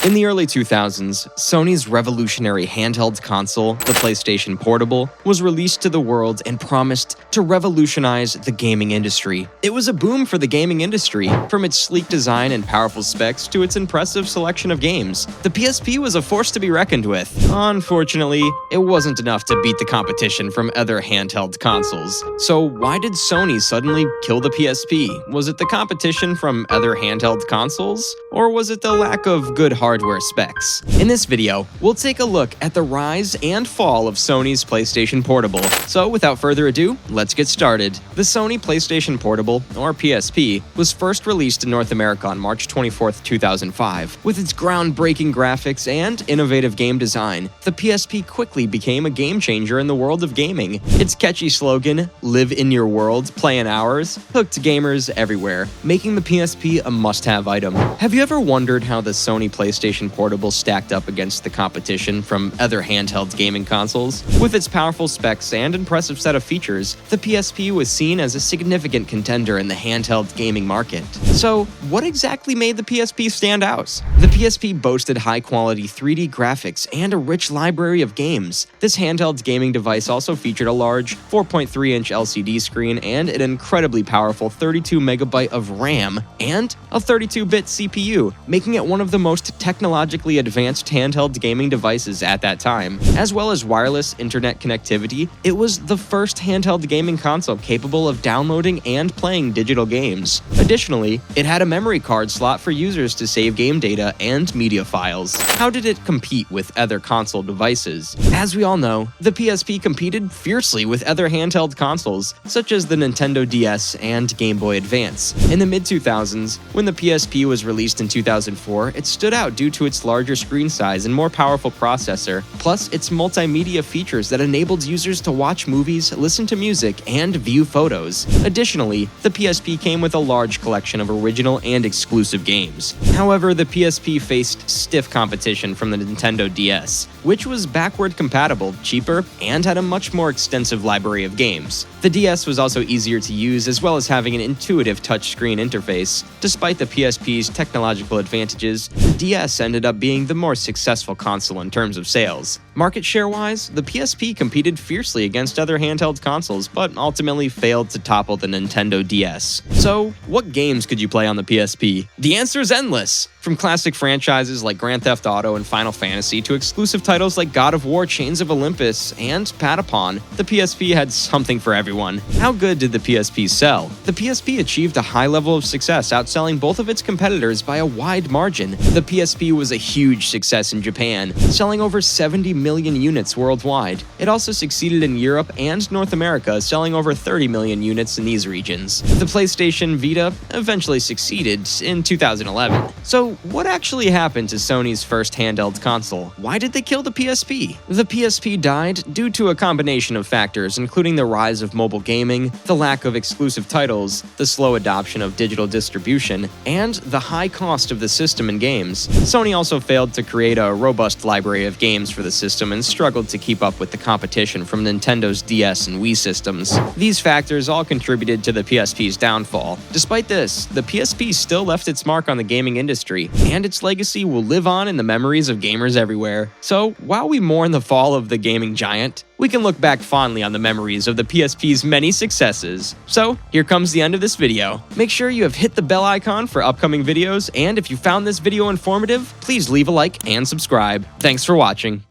In the early 2000s, Sony's revolutionary handheld console, the PlayStation Portable, was released to the world and promised to revolutionize the gaming industry. It was a boom for the gaming industry, from its sleek design and powerful specs to its impressive selection of games. The PSP was a force to be reckoned with. Unfortunately, it wasn't enough to beat the competition from other handheld consoles. So why did Sony suddenly kill the PSP? Was it the competition from other handheld consoles? Or was it the lack of good hardware specs? In this video, we'll take a look at the rise and fall of Sony's PlayStation Portable. So without further ado, let's get started. The Sony PlayStation Portable, or PSP, was first released in North America on March 24, 2005. With its groundbreaking graphics and innovative game design, the PSP quickly became a game changer in the world of gaming. Its catchy slogan, "Live in your world, play in ours," hooked gamers everywhere, making the PSP a must-have item. Have you ever wondered how the Sony PlayStation Portable stacked up against the competition from other handheld gaming consoles? With its powerful specs and impressive set of features, the PSP was seen as a significant contender in the handheld gaming market. So, what exactly made the PSP stand out? The PSP boasted high-quality 3D graphics and a rich library of games. This handheld gaming device also featured a large 4.3-inch LCD screen and an incredibly powerful 32MB of RAM and a 32-bit CPU, making it one of the most technologically advanced handheld gaming devices at that time. As well as wireless internet connectivity, it was the first handheld gaming console capable of downloading and playing digital games. Additionally, it had a memory card slot for users to save game data and media files. How did it compete with other console devices? As we all know, the PSP competed fiercely with other handheld consoles, such as the Nintendo DS and Game Boy Advance. In the mid-2000s, when the PSP was released in 2004, it stood out due to its larger screen size and more powerful processor, plus its multimedia features that enabled users to watch movies, listen to music, and view photos. Additionally, the PSP came with a large collection of original and exclusive games. However, the PSP faced stiff competition from the Nintendo DS, which was backward compatible, cheaper, and had a much more extensive library of games. The DS was also easier to use, as well as having an intuitive touchscreen interface. Despite the PSP's technological advantages, the DS ended up being the more successful console in terms of sales. Market share-wise, the PSP competed fiercely against other handheld consoles, but ultimately failed to topple the Nintendo DS. So, what games could you play on the PSP? The answer is endless! From classic franchises like Grand Theft Auto and Final Fantasy to exclusive titles like God of War, Chains of Olympus, and Patapon, the PSP had something for everyone. How good did the PSP sell? The PSP achieved a high level of success, outselling both of its competitors by a wide margin. The PSP was a huge success in Japan, selling over 70 million units worldwide. It also succeeded in Europe and North America, selling over 30 million units in these regions. The PlayStation Vita eventually succeeded in 2011. So, what actually happened to Sony's first handheld console? Why did they kill the PSP? The PSP died due to a combination of factors, including the rise of mobile gaming, the lack of exclusive titles, the slow adoption of digital distribution, and the high cost of the system and games. Sony also failed to create a robust library of games for the system and struggled to keep up with the competition from Nintendo's DS and Wii systems. These factors all contributed to the PSP's downfall. Despite this, the PSP still left its mark on the gaming industry, and its legacy will live on in the memories of gamers everywhere. So, while we mourn the fall of the gaming giant, we can look back fondly on the memories of the PSP's many successes. So, here comes the end of this video. Make sure you have hit the bell icon for upcoming videos, and if you found this video informative, please leave a like and subscribe. Thanks for watching.